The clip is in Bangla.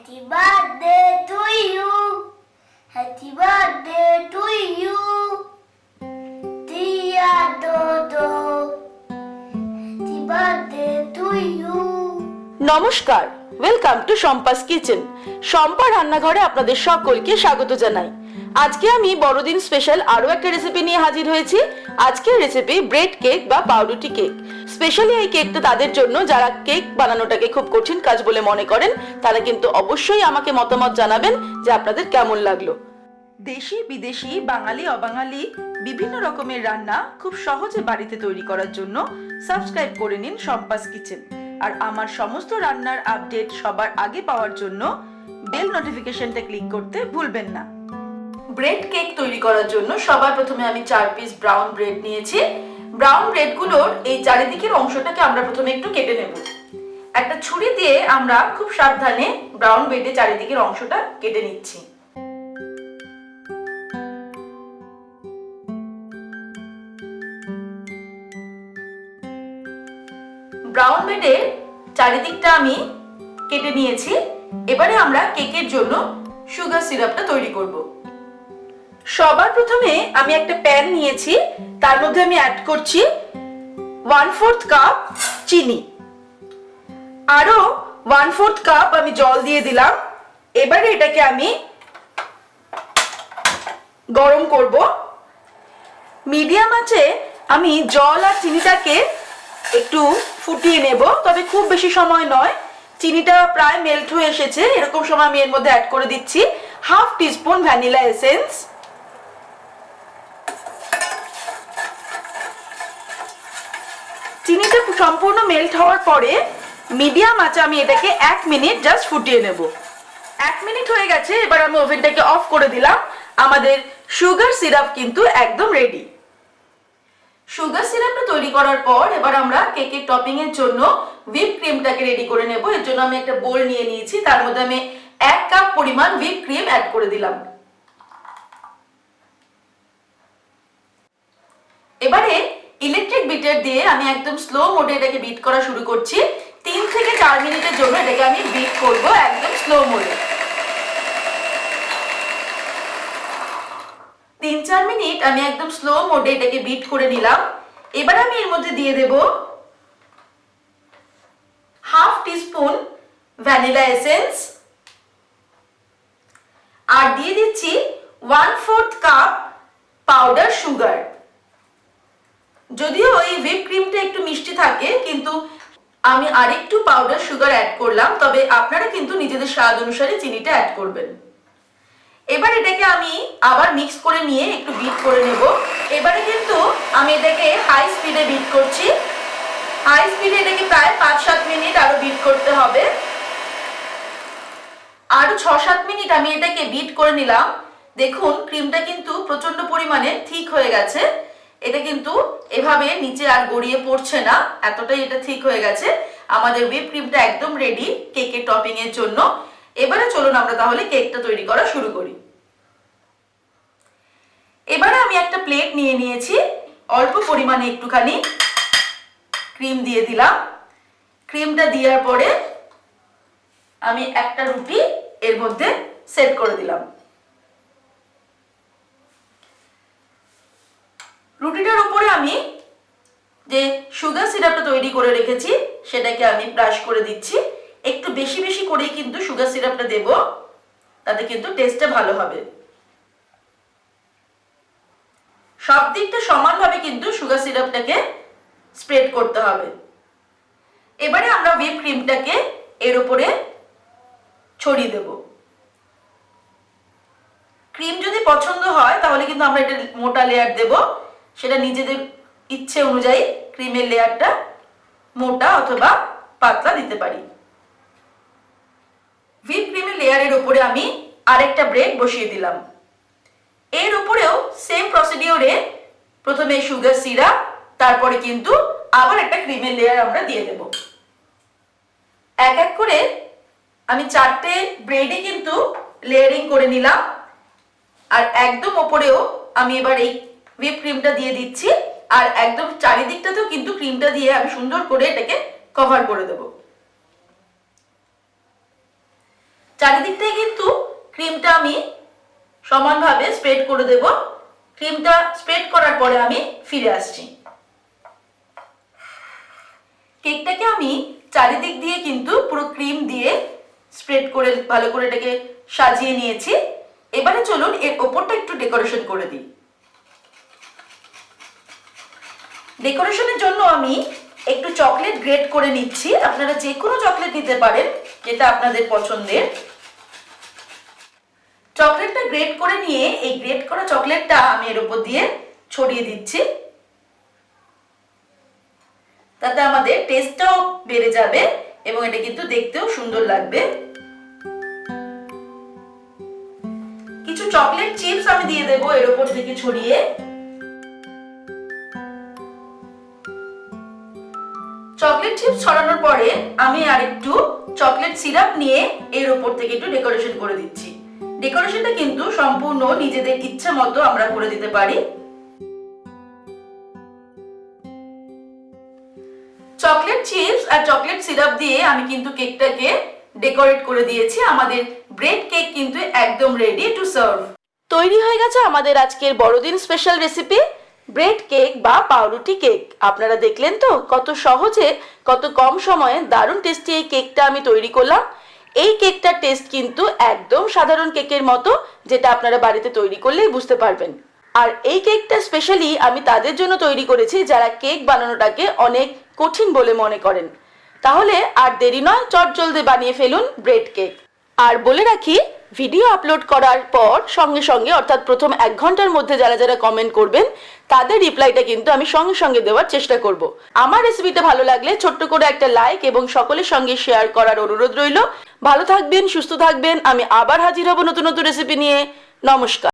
Happy birthday to you. Happy birthday to you. Dear Dodo. Happy birthday to you. নমস্কার, welcome to Shampa's kitchen. Shampa রান্নাঘরে আপনাদের সকলকে স্বাগত জানাই। আজকে আমি বড়দিন স্পেশাল আরো একটা রেসিপি নিয়ে হাজির হয়েছি। আজকের রেসিপি ব্রেড কেক বা পাউরুটি কেক। স্পেশালি এই কেকটা তাদের জন্য যারা কেক বানানোটাকে খুব কঠিন কাজ বলে মনে করেন। তারা কিন্তু অবশ্যই আমাকে মতামত জানাবেন যে আপনাদের কেমন লাগলো। দেশি বিদেশি বাঙালি অবাঙালি বিভিন্ন রকমের রান্না খুব সহজে বাড়িতে তৈরি করার জন্য সাবস্ক্রাইব করে নিন শম্পাস কিচেন। আর আমার সমস্ত রান্নার আপডেট সবার আগে পাওয়ার জন্য বেল নোটিফিকেশনটা ক্লিক করতে ভুলবেন না। ব্রেড কেক তৈরি করার জন্য সবার প্রথমে আমি 4 পিস ব্রাউন ব্রেড নিয়েছি। ব্রাউন ব্রেডগুলোর এই চারিদিকের অংশটাকে আমরা প্রথমে একটু কেটে নেব। একটা ছুরি দিয়ে আমরা খুব সাবধানে ব্রাউন ব্রেডের চারিদিকের অংশটা কেটে নিচ্ছি। ব্রাউন ব্রেডের চারিদিকটা আমি কেটে নিয়েছি। এবারে আমরা কেকের জন্য সুগার সিরাপটা তৈরি করব। সবার প্রথমে আমি একটা প্যান নিয়েছি, তার মধ্যে আমি অ্যাড করছি 1/4 কাপ চিনি, আরো 1/4 কাপ আমি জল দিয়ে দিলাম। এবারে এটাকে আমি গরম করব। মিডিয়াম আঁচে আমি জল আর চিনিটাকে একটু ফুটিয়ে নেব, তবে খুব বেশি সময় নয়। চিনিটা প্রায় মেল্ট হয়ে এসেছে, এরকম সময় আমি এর মধ্যে অ্যাড করে দিচ্ছি 1/2 টিস্পুন ভ্যানিলা এসেন্স। চিনিটা সম্পূর্ণ মেল্ট হওয়ার পরে মিডিয়াম আঁচে আমি এটাকে 1 মিনিট জাস্ট ফুটিয়ে নেব। 1 মিনিট হয়ে গেছে, এবার আমি ওভেনটাকে অফ করে দিলাম। আমাদের সুগার সিরাপ কিন্তু একদম রেডি। সুগার সিরাপটা তৈরি করার পর এবার আমরা কেকের টপিং এর জন্য হুইপ ক্রিমটাকে রেডি করে নেব। এর জন্য আমি একটা বোল নিয়ে নিয়েছি, তার মধ্যে আমি 1 কাপ পরিমাণ হুইপ ক্রিম অ্যাড করে দিলাম। এবারে ইলেকট্রিক বিটার দিয়ে আমি একদম স্লো মোডে এটাকে বিট করা শুরু করছি। 3 থেকে 4 মিনিটের জন্য এটাকে আমি বিট করব একদম স্লো মোডে। 3-4 মিনিট আমি একদম স্লো মোডে এটাকে বিট করে নিলাম। এবার আমি এর মধ্যে দিয়ে দেব 1/2 টিস্পুন ভ্যানিলা এসেন্স আর দিয়ে দিচ্ছি 1/4 কাপ পাউডার সুগার। যদিও এই হুইপ ক্রিমটা একটু মিষ্টি থাকে, কিন্তু আমি আরেকটু পাউডার সুগার অ্যাড করলাম, তবে আপনারা কিন্তু নিজেদের স্বাদ অনুসারে চিনিটা অ্যাড করবেন। এবার এটাকে আমি আবার মিক্স করে নিয়ে একটু বিট করে নেব। এবারে কিন্তু আমি এটাকে হাই স্পিডে বিট করছি। হাই স্পিডে এটাকে প্রায় 5-7 মিনিট আরো বিট করতে হবে। আরো 6-7 মিনিট আমি এটাকে বিট করে নিলাম। দেখুন ক্রিমটা কিন্তু প্রচন্ড পরিমাণে ঠিক হয়ে গেছে। এটা কিন্তু এভাবে নিচে আর গড়িয়ে পড়ছে না, এতটাই এটা ঠিক হয়ে গেছে। আমাদের হুইপ ক্রিমটা একদম রেডি কেকের টপিং এর জন্য। এবারে চলুন আমরা তাহলে কেকটা তৈরি করা শুরু করি। এবারে আমি একটা প্লেট নিয়ে নিয়েছি, অল্প পরিমাণে একটুখানি ক্রিম দিয়ে দিলাম। ক্রিমটা দেওয়ার পরে আমি একটা রুটি এর মধ্যে সেট করে দিলাম। রুটিটার উপরে আমি যে সুগার সিরাপটা তৈরি করে রেখেছি সেটাকে আমি ব্রাশ করে দিচ্ছি। একটু বেশি বেশি করেই কিন্তু সুগার সিরাপটা দেব, তাতে কিন্তু টেস্টটা ভালো হবে। সব দিকটা সমানভাবে কিন্তু সুগার সিরাপটাকে স্প্রেড করতে হবে। এবারে আমরা হুইপ ক্রিমটাকে এর উপরে ছড়িয়ে দেব। ক্রিম যদি পছন্দ হয় তাহলে কিন্তু আমরা এটা মোটা লেয়ার দেব, সেটা নিজেদের ইচ্ছে অনুযায়ী ক্রিমের লেয়ারটা মোটা অথবা পাতলা দিতে পারি। হুইপ ক্রিমের লেয়ারের উপরে আমি আরেকটা ব্রেড বসিয়ে দিলাম। এর উপরেও সেম প্রসিডিওরে প্রথমে সুগার সিরাপ, তারপরে কিন্তু আবার একটা ক্রিমের লেয়ার আমরা দিয়ে দেব। এক এক করে আমি 4টে ব্রেডে কিন্তু লেয়ারিং করে নিলাম। আর একদম উপরেও আমি এবার এই হুইপ ক্রিমটা দিয়ে দিচ্ছি, আর একদম চারিদিকটাতেও কিন্তু ক্রিমটা দিয়ে আমি সুন্দর করে এটাকে কভার করে দেব। চারিদিকটাই কিন্তু ক্রিমটা আমি সমানভাবে স্প্রেড করে দেব। ক্রিমটা স্প্রেড করার পরে আমি ফিরে আসছি। কেকটাকে আমি চারিদিক দিয়ে কিন্তু পুরো ক্রিম দিয়ে স্প্রেড করে ভালো করে এটাকে সাজিয়ে নিয়েছি। এবারে চলুন এর ওপরটা একটু ডেকোরেশন করে দিই। ডেকোরেশনের জন্য আমি একটু চকলেট গ্রেট করে নিচ্ছি। আপনারা যে কোনো চকলেট নিতে পারেন যেটা আপনাদের পছন্দের। চকলেটটা গ্রেট করে নিয়ে এই গ্রেট করা চকলেটটা আমি এর উপর দিয়ে ছড়িয়ে দিচ্ছি। তাতে আমাদের টেস্টটাও বেড়ে যাবে এবং এটা কিন্তু দেখতেও সুন্দর লাগবে। কিছু চকলেট চিপস আমি দিয়ে দেবো এর উপর থেকে ছড়িয়ে। চকলেট চিপস ছড়ানোর পরে আমি আরেকটু চকলেট সিরাপ নিয়ে এর উপর থেকে একটু ডেকোরেশন করে দিচ্ছি। ডেকোরেশনটা কিন্তু সম্পূর্ণ নিজেদের ইচ্ছা মতো আমরা করে দিতে পারি। চকলেট চিপস আর চকলেট সিরাপ দিয়ে আমি কিন্তু কেকটাকে ডেকোরেট করে দিয়েছি। আমাদের ব্রেড কেক কিন্তু একদম রেডি টু সার্ভ। তৈরি হয়ে গেছে আমাদের আজকের বড়দিন স্পেশাল রেসিপি ব্রেড কেক বা পাউরুটি কেক। আপনারা দেখলেন তো কত সহজে কত কম সময়ে দারুণ টেস্টি এই কেকটা আমি তৈরি করলাম। এই কেকটার টেস্ট কিন্তু একদম সাধারণ কেকের মতো, যেটা আপনারা বাড়িতে তৈরি করলেই বুঝতে পারবেন। আর এই কেকটা স্পেশালি আমি তাদের জন্য তৈরি করেছি যারা কেক বানানোটাকে অনেক কঠিন বলে মনে করেন। তাহলে আর দেরি নয়, চটজলদি বানিয়ে ফেলুন ব্রেড কেক। আর বলে রাখি, ভিডিও আপলোড করার পর সঙ্গে সঙ্গে অর্থাৎ প্রথম 1 ঘন্টার মধ্যে যারা যারা কমেন্ট করবেন তাদের রিপ্লাইটা কিন্তু আমি সঙ্গে সঙ্গে দেওয়ার চেষ্টা করব। আমার রেসিপিটা ভালো লাগলে ছোট্ট করে একটা লাইক এবং সকলের সঙ্গে শেয়ার করার অনুরোধ রইল। ভালো থাকবেন, সুস্থ থাকবেন। আমি আবার হাজির হব নতুন নতুন রেসিপি নিয়ে। নমস্কার।